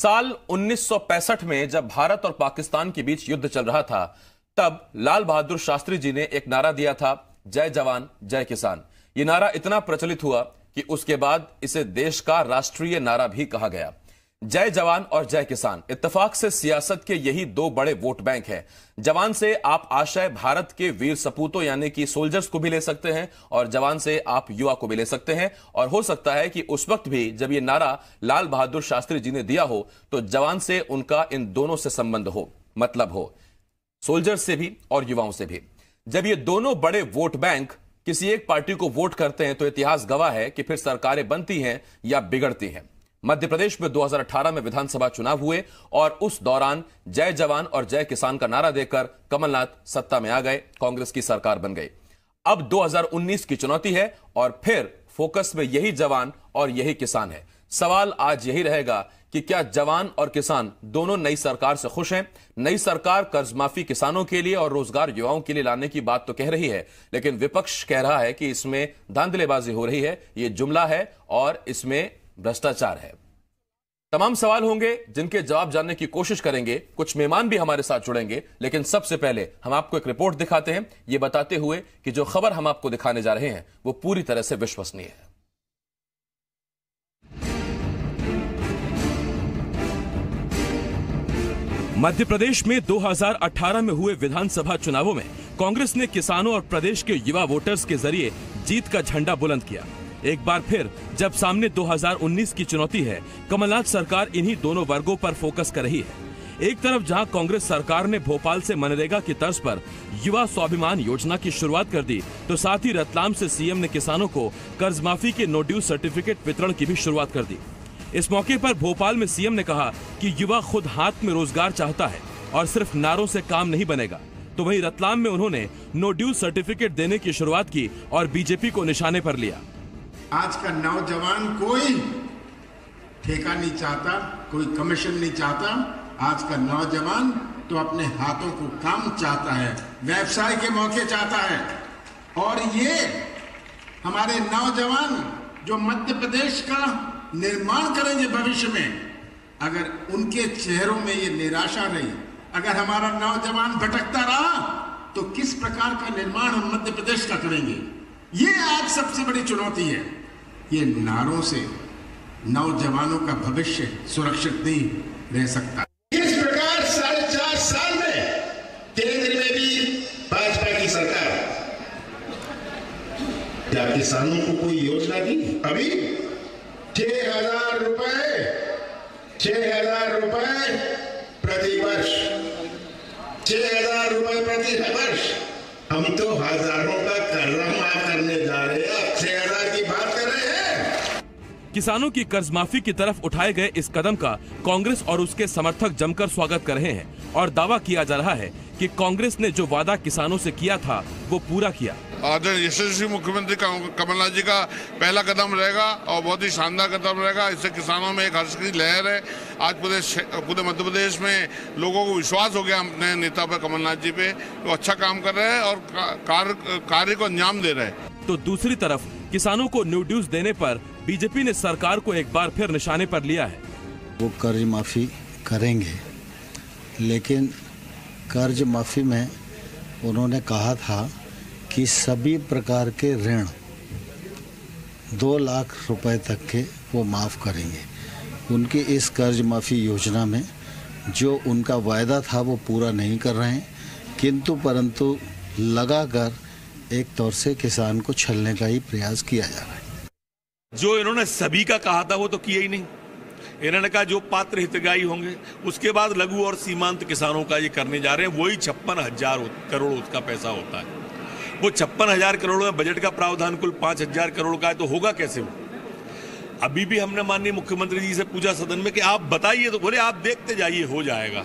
साल 1965 में जब भारत और पाकिस्तान के बीच युद्ध चल रहा था, तब लाल बहादुर शास्त्री जी ने एक नारा दिया था, जय जवान जय किसान। यह नारा इतना प्रचलित हुआ कि उसके बाद इसे देश का राष्ट्रीय नारा भी कहा गया। जय जवान और जय किसान इत्तेफाक से सियासत के यही दो बड़े वोट बैंक हैं। जवान से आप आशय भारत के वीर सपूतों यानी कि सोल्जर्स को भी ले सकते हैं और जवान से आप युवा को भी ले सकते हैं। और हो सकता है कि उस वक्त भी जब ये नारा लाल बहादुर शास्त्री जी ने दिया हो तो जवान से उनका इन दोनों से संबंध हो, मतलब हो, सोल्जर्स से भी और युवाओं से भी। जब ये दोनों बड़े वोट बैंक किसी एक पार्टी को वोट करते हैं तो इतिहास गवाह है कि फिर सरकारें बनती हैं या बिगड़ती हैं। मध्य प्रदेश में 2018 में विधानसभा चुनाव हुए और उस दौरान जय जवान और जय किसान का नारा देकर कमलनाथ सत्ता में आ गए, कांग्रेस की सरकार बन गई। अब 2019 की चुनौती है और फिर फोकस में यही जवान और यही किसान है। सवाल आज यही रहेगा कि क्या जवान और किसान दोनों नई सरकार से खुश हैं? नई सरकार कर्ज माफी किसानों के लिए और रोजगार युवाओं के लिए लाने की बात तो कह रही है, लेकिन विपक्ष कह रहा है कि इसमें धांधलेबाजी हो रही है, यह जुमला है और इसमें भ्रष्टाचार है। तमाम सवाल होंगे जिनके जवाब जानने की कोशिश करेंगे। कुछ मेहमान भी हमारे साथ जुड़ेंगे, लेकिन सबसे पहले हम आपको एक रिपोर्ट दिखाते हैं, यह बताते हुए कि जो खबर हम आपको दिखाने जा रहे हैं वो पूरी तरह से विश्वसनीय है। मध्य प्रदेश में 2018 में हुए विधानसभा चुनावों में कांग्रेस ने किसानों और प्रदेश के युवा वोटर्स के जरिए जीत का झंडा बुलंद किया। एक बार फिर जब सामने 2019 की चुनौती है, कमलनाथ सरकार इन्हीं दोनों वर्गों पर फोकस कर रही है। एक तरफ जहां कांग्रेस सरकार ने भोपाल से मनरेगा की तर्ज पर युवा स्वाभिमान योजना की शुरुआत कर दी, तो साथ ही रतलाम से सीएम ने किसानों को कर्ज माफी के नो ड्यू सर्टिफिकेट वितरण की भी शुरुआत कर दी। इस मौके पर भोपाल में सीएम ने कहा कि युवा खुद हाथ में रोजगार चाहता है और सिर्फ नारों से काम नहीं बनेगा। तो वहीं रतलाम में उन्होंने नो ड्यू सर्टिफिकेट देने की शुरुआत की और बीजेपी को निशाने पर लिया। आज का नौजवान कोई ठेका नहीं चाहता, कोई कमीशन नहीं चाहता। आज का नौजवान तो अपने हाथों को काम चाहता है, व्यवसाय के मौके चाहता है। और ये हमारे नौजवान जो मध्य प्रदेश का निर्माण करेंगे भविष्य में, अगर उनके चेहरों में ये निराशा रही, अगर हमारा नौजवान भटकता रहा, तो किस प्रकार का निर्माण हम मध्य प्रदेश का करेंगे? ये आज सबसे बड़ी चुनौती है। ये नारों से नौजवानों का भविष्य सुरक्षित नहीं रह सकता। इस प्रकार 4.5 साल में केंद्र में भी भाजपा की सरकार, क्या किसानों को कोई योजना दी? अभी 6,000 रुपए प्रति वर्ष, 6,000 रुपए प्रति वर्ष। हम तो हजारों का कर्जा माफ करने जा रहे हैं, 6,000 की बात कर रहे हैं। किसानों की कर्ज माफी की तरफ उठाए गए इस कदम का कांग्रेस और उसके समर्थक जमकर स्वागत कर रहे हैं और दावा किया जा रहा है कि कांग्रेस ने जो वादा किसानों से किया था वो पूरा किया। आदरणीय यशस्वी मुख्यमंत्री कमलनाथ जी का पहला कदम रहेगा और बहुत ही शानदार कदम रहेगा। इससे किसानों में एक हर्ष की लहर है। आज पूरे मध्य प्रदेश में लोगों को विश्वास हो गया अपने नेता पर, कमलनाथ जी पे। वो अच्छा काम कर रहे हैं और कार्य को अंजाम दे रहे हैं। तो दूसरी तरफ किसानों को न्यू ड्यूज देने पर बीजेपी ने सरकार को एक बार फिर निशाने पर लिया है। वो कर्ज माफी करेंगे, लेकिन कर्ज माफी में उन्होंने कहा था कि सभी प्रकार के ऋण 2 लाख रुपए तक के वो माफ़ करेंगे। उनकी इस कर्ज माफ़ी योजना में जो उनका वायदा था वो पूरा नहीं कर रहे हैं, किंतु परंतु लगाकर एक तौर से किसान को छलने का ही प्रयास किया जा रहा है। जो इन्होंने सभी का कहा था वो तो किया ही नहीं। इन्होंने कहा जो पात्र हितग्राही होंगे, उसके बाद लघु और सीमांत किसानों का ये करने जा रहे हैं। वही 56,000 करोड़ उसका पैसा होता है। वो 56,000 करोड़ में बजट का प्रावधान कुल 5,000 करोड़ का है, तो होगा कैसे वो? अभी भी हमने माननीय मुख्यमंत्री जी से पूछा सदन में कि आप बताइए, तो बोले आप देखते जाइए, हो जाएगा।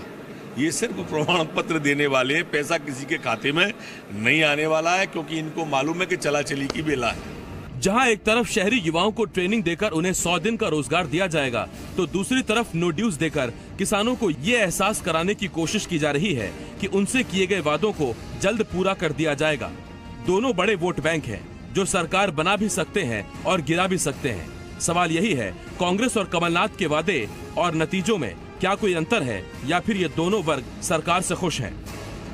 ये सिर्फ प्रमाण पत्र देने वाले हैं, पैसा किसी के खाते में नहीं आने वाला है, क्योंकि इनको मालूम है कि चला चली की बेला है। जहां एक तरफ शहरी युवाओं को ट्रेनिंग देकर उन्हें 100 दिन का रोजगार दिया जाएगा, तो दूसरी तरफ नो ड्यूज देकर किसानों को ये एहसास कराने की कोशिश की जा रही है कि उनसे किए गए वादों को जल्द पूरा कर दिया जाएगा। दोनों बड़े वोट बैंक हैं जो सरकार बना भी सकते हैं और गिरा भी सकते हैं। सवाल यही है, कांग्रेस और कमलनाथ के वादे और नतीजों में क्या कोई अंतर है या फिर ये दोनों वर्ग सरकार से खुश हैं?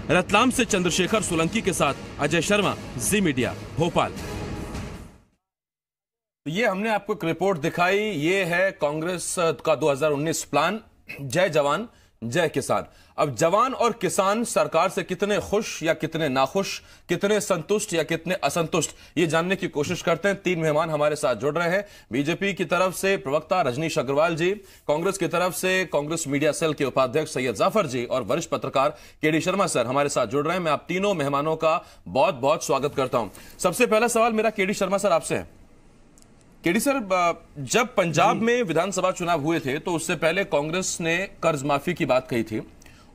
रतलाम से चंद्रशेखर सोलंकी के साथ अजय शर्मा, जी मीडिया, भोपाल। ये हमने आपको एक रिपोर्ट दिखाई, ये है कांग्रेस का 2019 प्लान, जय जवान जय किसान। अब जवान और किसान सरकार से कितने खुश या कितने नाखुश, कितने संतुष्ट या कितने असंतुष्ट, ये जानने की कोशिश करते हैं। 3 मेहमान हमारे साथ जुड़ रहे हैं। बीजेपी की तरफ से प्रवक्ता रजनीश अग्रवाल जी, कांग्रेस की तरफ से कांग्रेस मीडिया सेल के उपाध्यक्ष सैयद जाफर जी और वरिष्ठ पत्रकार केडी शर्मा सर हमारे साथ जुड़ रहे हैं। मैं आप तीनों मेहमानों का बहुत बहुत स्वागत करता हूं। सबसे पहला सवाल मेरा केडी शर्मा सर आपसे है। केडी सर, जब पंजाब में विधानसभा चुनाव हुए थे तो उससे पहले कांग्रेस ने कर्ज माफी की बात कही थी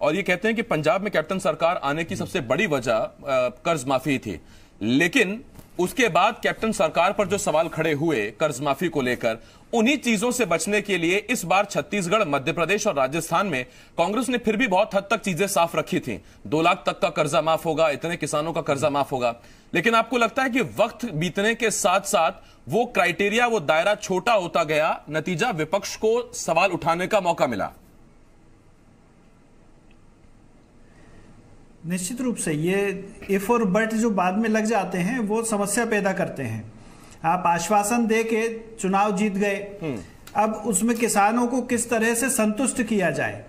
और ये कहते हैं कि पंजाब में कैप्टन सरकार आने की सबसे बड़ी वजह कर्ज माफी थी। लेकिन उसके बाद कैप्टन सरकार पर जो सवाल खड़े हुए कर्ज माफी को लेकर, उन्हीं चीजों से बचने के लिए इस बार छत्तीसगढ़, मध्य प्रदेश और राजस्थान में कांग्रेस ने फिर भी बहुत हद तक चीजें साफ रखी थी। 2 लाख तक का कर्जा माफ होगा, इतने किसानों का कर्जा माफ होगा। लेकिन आपको लगता है कि वक्त बीतने के साथ साथ वो क्राइटेरिया, वो दायरा छोटा होता गया, नतीजा विपक्ष को सवाल उठाने का मौका मिला? निश्चित रूप से ये इफ और बट जो बाद में लग जाते हैं वो समस्या पैदा करते हैं। आप आश्वासन दे के चुनाव जीत गए, अब उसमें किसानों को किस तरह से संतुष्ट किया जाए,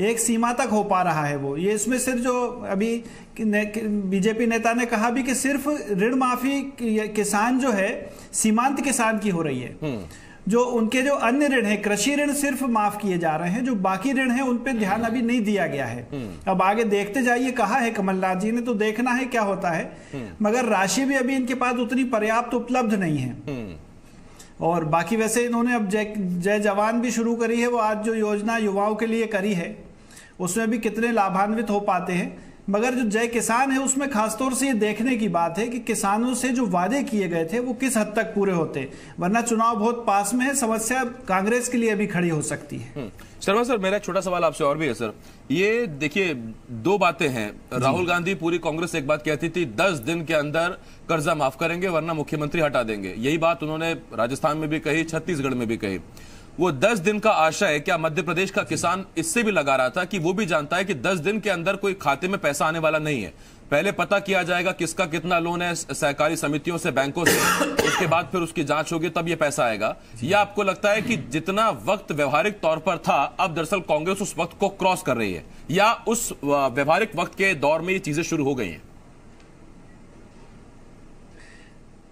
एक सीमा तक हो पा रहा है वो। ये इसमें सिर्फ जो अभी बीजेपी नेता ने कहा भी कि सिर्फ ऋण माफी किसान जो है सीमांत किसान की हो रही है, जो उनके जो अन्य ऋण है, कृषि ऋण सिर्फ माफ किए जा रहे हैं, जो बाकी ऋण है उन पे ध्यान अभी नहीं दिया गया है। अब आगे देखते जाइए, कहा है कमलनाथ जी ने, तो देखना है क्या होता है। मगर राशि भी अभी इनके पास उतनी पर्याप्त उपलब्ध नहीं है। और बाकी वैसे इन्होंने अब जय जवान भी शुरू करी है, वो आज जो योजना युवाओं के लिए करी है उसमें भी कितने लाभान्वित हो पाते हैं। मगर जो जय किसान है उसमें खासतौर से ये देखने की बात है कि किसानों से जो वादे किए गए थे वो किस हद तक पूरे होते, वरना चुनाव बहुत पास में है, समस्या कांग्रेस के लिए भी खड़ी हो सकती है। शर्मा सर, मेरा छोटा सवाल आपसे और भी है सर। ये देखिए, 2 बातें हैं। राहुल गांधी, पूरी कांग्रेस एक बात कहती थी, 10 दिन के अंदर कर्जा माफ करेंगे वरना मुख्यमंत्री हटा देंगे। यही बात उन्होंने राजस्थान में भी कही, छत्तीसगढ़ में भी कही। वो 10 दिन का आशय क्या मध्य प्रदेश का किसान इससे भी लगा रहा था कि वो भी जानता है कि 10 दिन के अंदर कोई खाते में पैसा आने वाला नहीं है। पहले पता किया जाएगा किसका कितना लोन है सहकारी समितियों से, बैंकों से, उसके बाद फिर उसकी जांच होगी, तब ये पैसा आएगा। या आपको लगता है कि जितना वक्त व्यवहारिक तौर पर था, अब दरअसल कांग्रेस उस वक्त को क्रॉस कर रही है, या उस व्यवहारिक वक्त के दौर में ये चीजें शुरू हो गई हैं?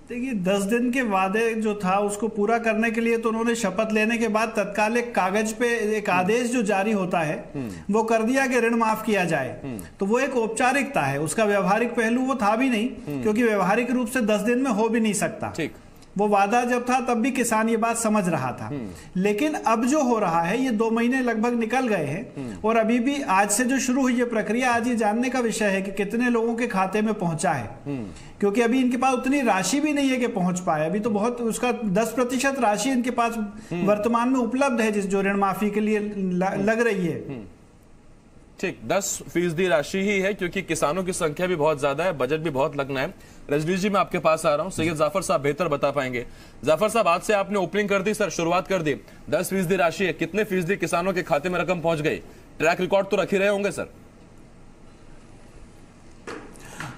देखिए, 10 दिन के वादे जो था उसको पूरा करने के लिए तो उन्होंने शपथ लेने के बाद तत्काल एक कागज पे एक आदेश जो जारी होता है वो कर दिया कि ऋण माफ किया जाए। तो वो एक औपचारिकता है, उसका व्यवहारिक पहलू वो था भी नहीं, क्योंकि व्यवहारिक रूप से 10 दिन में हो भी नहीं सकता। वो वादा जब था तब भी किसान ये बात समझ रहा था। लेकिन अब जो हो रहा है, ये 2 महीने लगभग निकल गए हैं और अभी भी आज से जो शुरू हुई ये प्रक्रिया, आज ये जानने का विषय है कि कितने लोगों के खाते में पहुंचा है, क्योंकि अभी इनके पास उतनी राशि भी नहीं है कि पहुंच पाए। अभी तो बहुत उसका 10% राशि इनके पास वर्तमान में उपलब्ध है जो ऋण माफी के लिए लग रही है। ठीक, 10% राशि ही है, क्योंकि किसानों की संख्या भी बहुत ज्यादा है, बजट भी बहुत लगना है। रजनीश जी, मैं आपके पास आ रहा हूं। सैयद जाफर साहब बेहतर बता पाएंगे। जाफर साहब, आज से आपने ओपनिंग कर दी सर, शुरुआत कर दी। 10% राशि है, कितने फीसदी किसानों के खाते में रकम पहुंच गई? ट्रैक रिकॉर्ड तो रख ही रहे होंगे सर।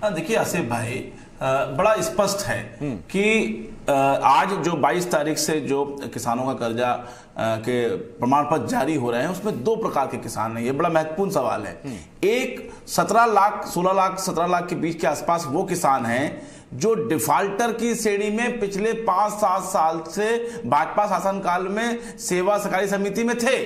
देखिए आसिफ भाई, बड़ा स्पष्ट है कि आज जो 22 तारीख से जो किसानों का कर्जा के प्रमाण पत्र जारी हो रहे हैं उसमें 2 प्रकार के किसान हैं। ये बड़ा महत्वपूर्ण सवाल है। एक 17 लाख 16 लाख 17 लाख के बीच के आसपास वो किसान हैं जो डिफाल्टर की श्रेणी में पिछले 5-7 साल से भाजपा शासनकाल में सेवा सहकारी समिति में थे,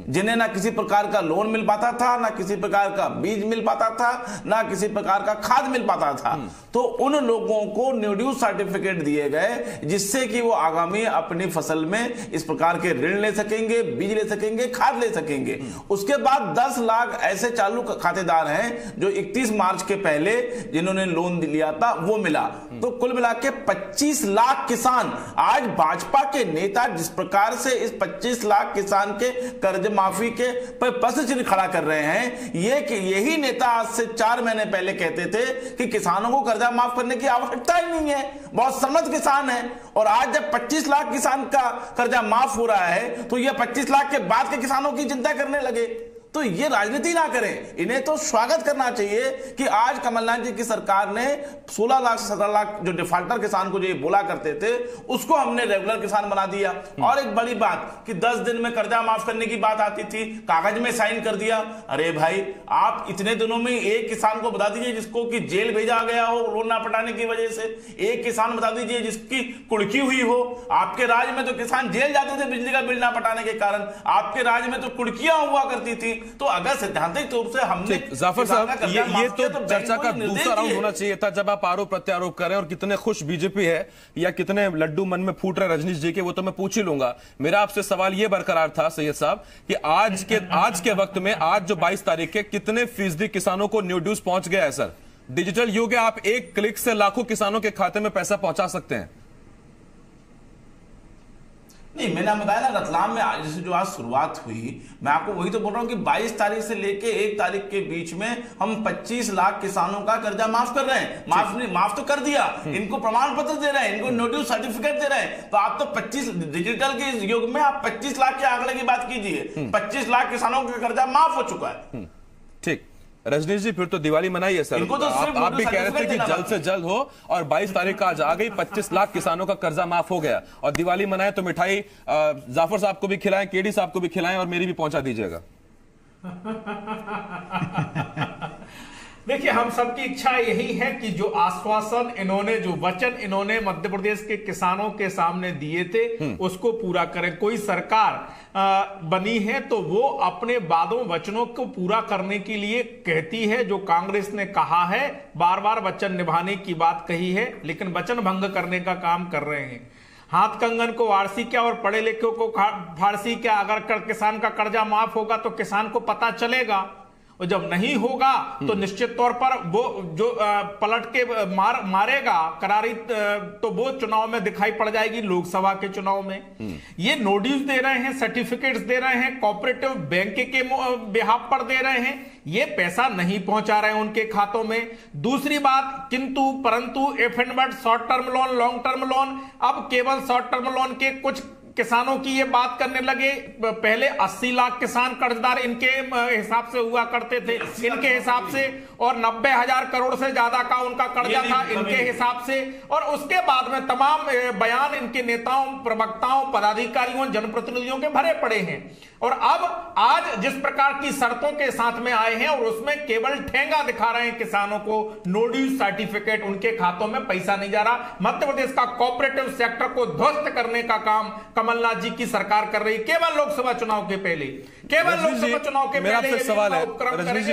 जिन्हें ना किसी प्रकार का लोन मिल पाता था, ना किसी प्रकार का बीज मिल पाता था, ना किसी प्रकार का खाद मिल पाता था। तो उन लोगों को न्यू ड्यू सर्टिफिकेट दिए गए, जिससे कि वो आगामी अपनी फसल में इस प्रकार के ऋण ले सकेंगे, बीज ले सकेंगे, खाद ले सकेंगे। उसके बाद 10 लाख ऐसे चालू खातेदार हैं जो 31 मार्च के पहले जिन्होंने लोन लिया था वो मिला। तो कुल मिला के 25 लाख किसान, आज भाजपा के नेता जिस प्रकार से इस 25 लाख किसान के कर्ज माफी के पर प्रश्न चिन्ह खड़ा कर रहे हैं, यही नेता आज से 4 महीने पहले कहते थे कि किसानों को कर्जा माफ करने की आवश्यकता ही नहीं है, बहुत समृद्ध किसान है। और आज जब 25 लाख किसान का कर्जा माफ हो रहा है तो ये 25 लाख के बाद के किसानों की चिंता करने लगे। तो ये राजनीति ना करें, इन्हें तो स्वागत करना चाहिए कि आज कमलनाथ जी की सरकार ने 16 लाख से 17 लाख जो डिफॉल्टर किसान को जो ये बोला करते थे उसको हमने रेगुलर किसान बना दिया। और एक बड़ी बात कि 10 दिन में कर्जा माफ करने की बात आती थी, कागज में साइन कर दिया। अरे भाई, आप इतने दिनों में एक किसान को बता दीजिए जिसको कि जेल भेजा गया हो लोन ना पटाने की वजह से, एक किसान बता दीजिए जिसकी कुड़की हुई हो। आपके राज्य में तो किसान जेल जाते थे बिजली का बिल ना पटाने के कारण, आपके राज्य में तो कुड़कियां हुआ करती थी। तो अगर सैद्धांतिक रूप से हमने जाफर साहब, ये तो चर्चा का दूसरा राउंड होना चाहिए था जब आप आरोप प्रत्यारोप कर रहे हैं और कितने खुश बीजेपी है या कितने लड्डू मन में फूट रहे रजनीश जी के, वो तो मैं पूछ ही लूंगा। मेरा आपसे सवाल ये बरकरार था सैयद साहब कि आज के वक्त में, आज जो 22 तारीख के, कितने फीसदी किसानों को न्यू ड्यूज पहुंच गया है सर? डिजिटल युग है, आप एक क्लिक से लाखों किसानों के खाते में पैसा पहुंचा सकते हैं। नहीं, मैंने बताया ना, रतलाम में जैसे जो आज शुरुआत हुई, मैं आपको वही तो बोल रहा हूं कि 22 तारीख से लेके 1 तारीख के बीच में हम 25 लाख किसानों का कर्जा माफ कर रहे हैं। माफ तो कर दिया, इनको प्रमाण पत्र दे रहे हैं, इनको नोटिस सर्टिफिकेट दे रहे हैं। तो आप तो 25 डिजिटल के युग में आप 25 लाख के आंकड़े की बात कीजिए, 25 लाख किसानों का कर्जा माफ हो चुका है। ठीक, रजनीश जी, फिर तो दिवाली मनाइए सर। तो आप भी कह रहे थे कि जल्द से जल्द हो, और 22 तारीख का आज आ गई, 25 लाख किसानों का कर्जा माफ हो गया, और दिवाली मनाए तो मिठाई जाफर साहब को भी खिलाएं, केडी साहब को भी खिलाएं, और मेरी भी पहुंचा दीजिएगा। देखिए, हम सबकी इच्छा यही है कि जो आश्वासन इन्होंने, जो वचन इन्होंने मध्य प्रदेश के किसानों के सामने दिए थे उसको पूरा करें। कोई सरकार बनी है तो वो अपने वादों वचनों को पूरा करने के लिए कहती है। जो कांग्रेस ने कहा है, बार बार वचन निभाने की बात कही है, लेकिन वचन भंग करने का काम कर रहे हैं। हाथ कंगन को वारसी क्या और पढ़े लिखे को फारसी क्या? अगर किसान का कर्जा माफ होगा तो किसान को पता चलेगा, और जब नहीं होगा तो निश्चित तौर पर वो जो पलट के मारेगा करारी, तो वो चुनाव में दिखाई पड़ जाएगी, लोकसभा के चुनाव में। ये नोटिस दे रहे हैं, सर्टिफिकेट्स दे रहे हैं, कोऑपरेटिव बैंक के बिहाफ पर दे रहे हैं, ये पैसा नहीं पहुंचा रहे हैं उनके खातों में। दूसरी बात, किंतु परंतु if and but short term loan, long term loan, अब केवल शॉर्ट टर्म लोन के कुछ किसानों की ये बात करने लगे। पहले 80 लाख किसान कर्जदार इनके हिसाब से हुआ करते थे, इनके हिसाब से, और 90,000 करोड़ से ज्यादा का उनका कर्जा था इनके हिसाब से। और उसके बाद में तमाम बयान इनके नेताओं, प्रवक्ताओं, पदाधिकारियों, जनप्रतिनिधियों के भरे पड़े हैं। और अब आज जिस प्रकार की शर्तों के साथ में आए हैं और उसमें केवल ठेंगा दिखा रहे हैं किसानों को, नो ड्यूज सर्टिफिकेट, उनके खातों में पैसा नहीं जा रहा। मध्य प्रदेश का कोऑपरेटिव सेक्टर को ध्वस्त करने का काम कमलनाथ जी की सरकार कर रही है, केवल लोकसभा चुनाव के पहले, केवल लोकसभा चुनाव के मेरा पहले। सवाल है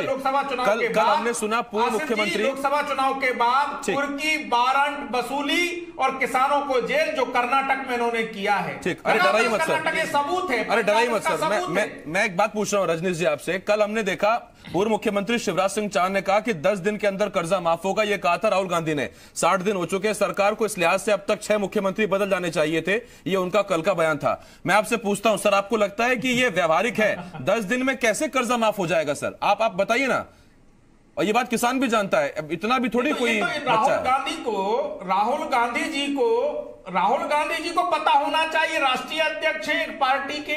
लोकसभा चुनाव के बाद हमने सुना पूर्व मुख्यमंत्री, लोकसभा चुनाव के बाद कुर्की, वारंट वसूली और किसानों को जेल, जो कर्नाटक में इन्होंने किया है। ठीक, अरे डराई मत सर, कर्नाटक सबूत है। अरे डराई मत सर, मैं एक बात पूछ रहा हूं रजनीश जी आपसे। कल हमने देखा पूर्व मुख्यमंत्री शिवराज सिंह चौहान ने कहा कि 10 दिन के अंदर कर्जा माफ होगा, यह कहा था राहुल गांधी ने। 60 दिन हो चुके हैं सरकार को, इस लिहाज से अब तक 6 मुख्यमंत्री बदल जाने चाहिए थे, ये उनका कल का बयान था। मैं आपसे पूछता हूं सर, आपको लगता है कि यह व्यवहारिक है? 10 दिन में कैसे कर्जा माफ हो जाएगा सर? आप बताइए ना। और ये बात किसान भी जानता है, अब इतना भी थोड़ी कोई राहुल गांधी जी को पता होना चाहिए, राष्ट्रीय अध्यक्ष है एक पार्टी के,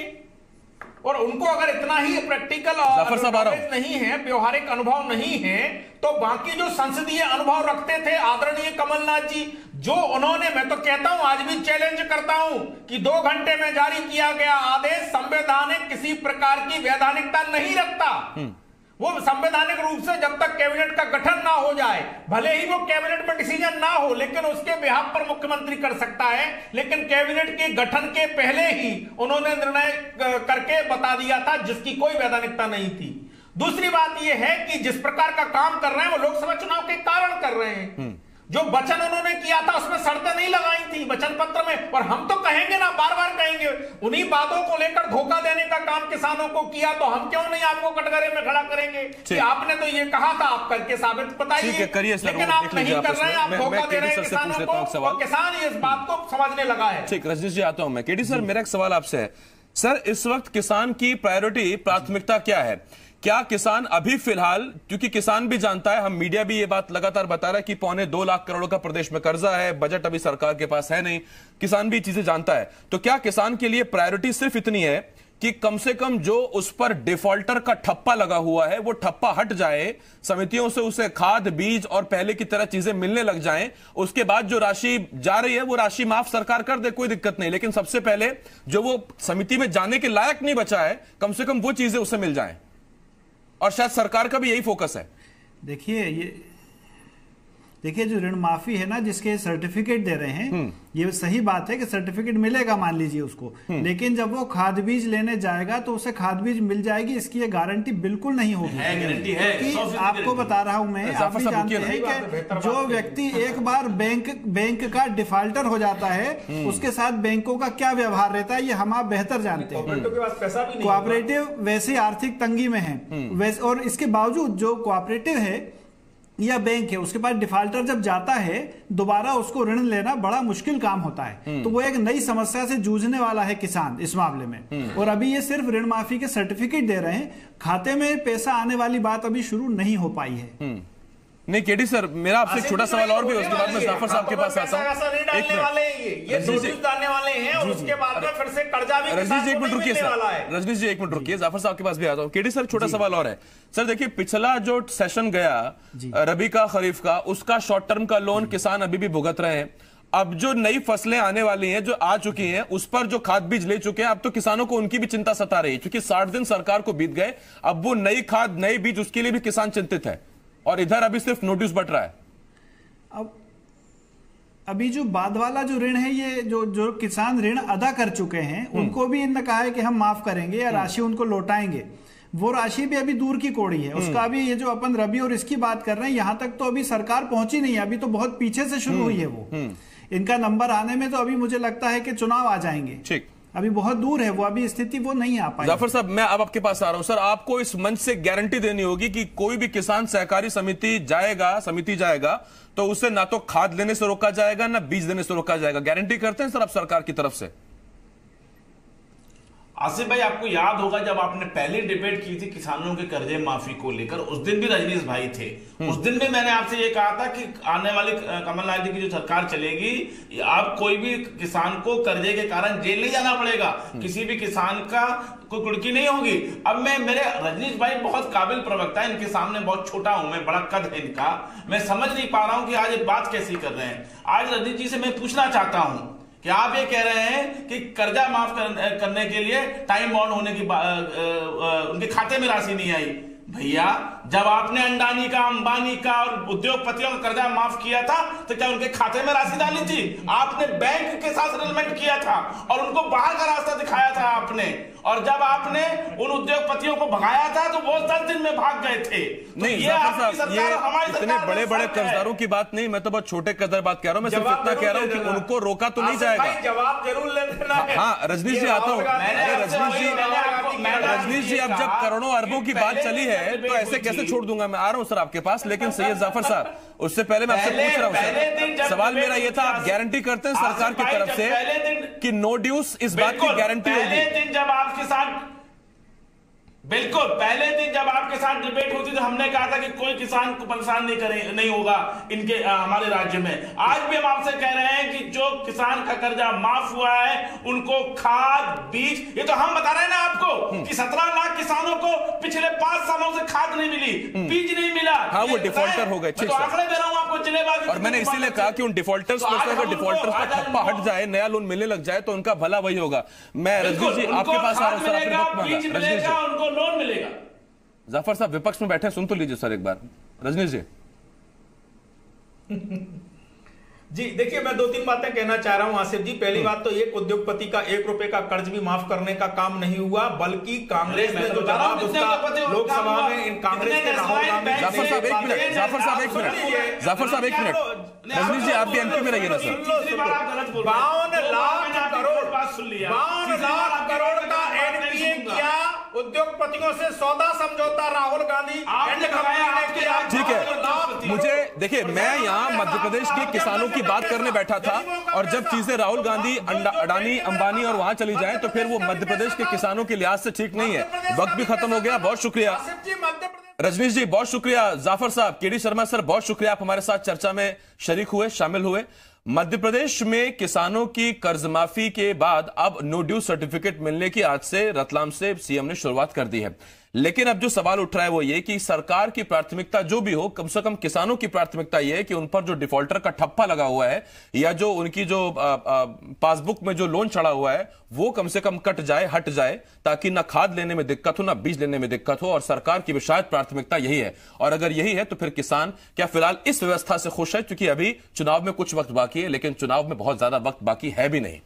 और उनको अगर इतना ही प्रैक्टिकल नॉलेज नहीं है, व्यवहारिक अनुभव नहीं है, तो बाकी जो संसदीय अनुभव रखते थे आदरणीय कमलनाथ जी, जो उन्होंने, मैं तो कहता हूं, आज भी चैलेंज करता हूं कि 2 घंटे में जारी किया गया आदेश संवैधानिक किसी प्रकार की वैधानिकता नहीं रखता। वो संवैधानिक रूप से जब तक कैबिनेट का गठन ना हो जाए, भले ही वो कैबिनेट में डिसीजन ना हो, लेकिन उसके बिहाफ पर मुख्यमंत्री कर सकता है। लेकिन कैबिनेट के गठन के पहले ही उन्होंने निर्णय करके बता दिया था, जिसकी कोई वैधानिकता नहीं थी। दूसरी बात यह है कि जिस प्रकार का काम कर रहे हैं वो लोकसभा चुनाव के कारण कर रहे हैं। जो वचन उन्होंने किया था उसमें शर्तें नहीं लगाई थी वचन पत्र में, और हम तो कहेंगे ना, बार बार कहेंगे, उन्हीं बातों को लेकर धोखा देने का काम किसानों को किया, तो हम क्यों नहीं आपको कटघरे में खड़ा करेंगे कि आपने तो ये कहा था, आप करके साबित बताइए। लेकिन आप नहीं कर रहे हैं, आप धोखा दे रहे हैं किसानों को, और किसान इस बात को समझने लगा है। ठीक, रजनीश जी आता हूं मैं। केडी सर, मेरा एक सवाल आपसे है सर, इस वक्त किसान की प्रायोरिटी, प्राथमिकता क्या है? क्या किसान अभी फिलहाल, क्योंकि किसान भी जानता है, हम मीडिया भी ये बात लगातार बता रहा है कि 2.25 लाख करोड़ का प्रदेश में कर्जा है, बजट अभी सरकार के पास है नहीं, किसान भी चीजें जानता है, तो क्या किसान के लिए प्रायोरिटी सिर्फ इतनी है कि कम से कम जो उस पर डिफॉल्टर का ठप्पा लगा हुआ है वो ठप्पा हट जाए, समितियों से उसे खाद, बीज और पहले की तरह चीजें मिलने लग जाएं, उसके बाद जो राशि जा रही है वो राशि माफ सरकार कर दे, कोई दिक्कत नहीं, लेकिन सबसे पहले जो वो समिति में जाने के लायक नहीं बचा है, कम से कम वो चीजें उसे मिल जाएं, और शायद सरकार का भी यही फोकस है। देखिए जो ऋण माफी है ना, जिसके सर्टिफिकेट दे रहे हैं, ये सही बात है कि सर्टिफिकेट मिलेगा, मान लीजिए उसको, लेकिन जब वो खाद बीज लेने जाएगा तो उसे खाद बीज मिल जाएगी, इसकी ये गारंटी बिल्कुल नहीं होगी। गारंटी है, क्योंकि आपको बता रहा हूं मैं, आप भी जानते हैं कि जो व्यक्ति एक बार बैंक का डिफॉल्टर हो जाता है, उसके साथ बैंकों का क्या व्यवहार रहता है, ये हम आप बेहतर जानते हैं। कोऑपरेटिव वैसे आर्थिक तंगी में है, और इसके बावजूद जो कोऑपरेटिव है या बैंक है, उसके पास डिफॉल्टर जब जाता है, दोबारा उसको ऋण लेना बड़ा मुश्किल काम होता है। तो वो एक नई समस्या से जूझने वाला है किसान इस मामले में। और अभी ये सिर्फ ऋण माफी के सर्टिफिकेट दे रहे हैं, खाते में पैसा आने वाली बात अभी शुरू नहीं हो पाई है। नहीं केडी सर, मेरा आपसे एक छोटा सवाल और भी, उसके बाद मैं जाफर साहब के पास आता हूं। रजनीश जी एक मिनट रुकिए सर, रजनीश जी एक मिनट रुकिए, जाफर साहब के पास भी आता हूं। केडी सर, छोटा सवाल और है सर, देखिए पिछला जो सेशन गया रबी का, खरीफ का, उसका शॉर्ट टर्म का लोन किसान अभी भी भुगत रहे हैं। अब जो नई फसलें आने वाली हैं, जो आ चुकी हैं, उस पर जो खाद बीज ले चुके हैं, अब तो किसानों को उनकी भी चिंता सता रही है, क्योंकि 60 दिन सरकार को बीत गए, अब वो नई खाद, नए बीज, उसके लिए भी किसान चिंतित है, और इधर अभी सिर्फ नोटिस बट रहा है। अब अभी जो बाद वाला जो ऋण है, ये जो किसान ऋण अदा कर चुके हैं, उनको भी इन्होंने कहा है कि हम माफ करेंगे या राशि उनको लौटाएंगे, वो राशि भी अभी दूर की कौड़ी है। उसका भी ये जो अपन रबी और इसकी बात कर रहे हैं, यहां तक तो अभी सरकार पहुंची नहीं है, अभी तो बहुत पीछे से शुरू हुई है वो। इनका नंबर आने में तो अभी मुझे लगता है कि चुनाव आ जाएंगे, ठीक, अभी बहुत दूर है वो, अभी स्थिति वो नहीं आ पाई। जाफर साहब, मैं अब आपके पास आ रहा हूं सर, आपको इस मंच से गारंटी देनी होगी कि कोई भी किसान सहकारी समिति जाएगा तो उसे ना तो खाद लेने से रोका जाएगा, ना बीज देने से रोका जाएगा। गारंटी करते हैं सर आप सरकार की तरफ से? आसिफ भाई, आपको याद होगा जब आपने पहले डिबेट की थी किसानों के कर्जे माफी को लेकर, उस दिन भी रजनीश भाई थे, उस दिन भी मैंने आपसे ये कहा था कि आने वाली कमलनाथ जी की जो सरकार चलेगी, अब कोई भी किसान को कर्जे के कारण जेल नहीं जाना पड़ेगा, किसी भी किसान का कोई कुड़की नहीं होगी। अब मेरे रजनीश भाई बहुत काबिल प्रवक्ता है, इनके सामने बहुत छोटा हूं मैं, बड़ा कद है इनका, मैं समझ नहीं पा रहा हूं कि आज ये बात कैसी कर रहे हैं। आज रजनीश जी से मैं पूछना चाहता हूं कि आप ये कह रहे हैं कि कर्जा माफ करने के लिए टाइम बाउंड होने की उनके खाते में राशि नहीं आई। भैया, जब आपने अंडानी का, अंबानी का और उद्योगपतियों का कर्जा माफ किया था, तो क्या उनके खाते में राशि डाली थी? आपने बैंक के साथ सेटलमेंट किया था और उनको बाहर का रास्ता दिखाया था आपने, और जब आपने उन उद्योगपतियों को भगाया था तो वो 10 दिन में भाग गए थे। तो नहीं, ये इतने बड़े बड़े कर्जदारों की बात नहीं, मैं तो बहुत छोटे कर्जदार बात कह रहा हूं। मैं सिर्फ इतना कह रहा हूं कि उनको रोका तो नहीं जाएगा। जवाब जरूर ले लेना है। हाँ रजनीश जी आता हूं। रजनीश जी, अब जब करोड़ों अरबों की बात चली है तो ऐसे कैसे छोड़ दूंगा? मैं आ रहा हूं सर आपके पास, लेकिन सैयद जाफर साहब, उससे पहले मैं आपसे पूछ रहा हूं सर, सवाल मेरा ये था, आप गारंटी करते हैं सरकार की तरफ से कि नो ड्यूस, इस बात की गारंटी होगी? पहले दिन जब आपके साथ, बिल्कुल पहले दिन जब आपके साथ डिबेट होती तो हमने कहा था कि कोई किसान को परेशान नहीं होगा इनके हमारे राज्य में। आज भी हम आपसे कह रहे हैं कि जो किसान का कर्जा माफ हुआ है उनको खाद, बीज, ये तो हम बता रहे हैं ना आपको कि 17 लाख किसानों को पिछले 5 सालों से खाद नहीं मिली, बीज नहीं मिला। हाँ, वो डिफॉल्टर हो गए। तो आंकड़े दे रहा हूं आपको जिलेबा, और मैंने इसीलिए कहा कि उन डिफॉल्टर्स को, डिफॉल्टर्स का ठप्पा हट जाए, नया लोन मिलने लग जाए तो उनका भला वही होगा। मैं रजनीश जी आपके पास आ रहा हूं सर, रजनीश जी उनको लोन मिलेगा। जाफर साहब विपक्ष में बैठे, सुन तो लीजिए सर एक बार। रजनीश जी जी देखिए, मैं 2-3 बातें कहना चाह रहा हूं आसिफ जी। पहली बात तो एक उद्योगपति का 1 रुपए का कर्ज भी माफ करने का काम नहीं हुआ, बल्कि कांग्रेस ने जो जवाब उसका लोकसभा में इन कांग्रेस के राहुल गांधी, जाफर साहब एक मिनट, रजनीश जी आप भी एमपी में रहिए ना सर। 52 लाख करोड़ का एनपीए किया, उद्योगपतियों से सौदा समझौता राहुल गांधी ने किया। ठीक है, मुझे देखिए, मैं यहाँ मध्य प्रदेश के किसानों की बात करने बैठा था, और जब चीजें राहुल गांधी, अडानी, अंबानी और वहां चली जाएं तो फिर वो मध्य प्रदेश के किसानों के लिहाज से ठीक नहीं है। वक्त भी खत्म हो गया, बहुत शुक्रिया रजनीश जी, बहुत शुक्रिया जाफर साहब, केडी शर्मा सर, बहुत शुक्रिया आप हमारे साथ चर्चा में शरीक हुए, शामिल हुए। मध्य प्रदेश में किसानों की कर्ज माफी के बाद अब नो ड्यू सर्टिफिकेट मिलने की आज से रतलाम से सीएम ने शुरुआत कर दी है। लेकिन अब जो सवाल उठ रहा है वो ये कि सरकार की प्राथमिकता जो भी हो, कम से कम किसानों की प्राथमिकता ये है कि उन पर जो डिफॉल्टर का ठप्पा लगा हुआ है या जो उनकी जो पासबुक में जो लोन चढ़ा हुआ है वो कम से कम कट जाए, हट जाए, ताकि ना खाद लेने में दिक्कत हो, ना बीज लेने में दिक्कत हो। और सरकार की शायद प्राथमिकता यही है। और अगर यही है तो फिर किसान क्या फिलहाल इस व्यवस्था से खुश है? क्योंकि अभी चुनाव में कुछ वक्त बाकी है, लेकिन चुनाव में बहुत ज्यादा वक्त बाकी है भी नहीं।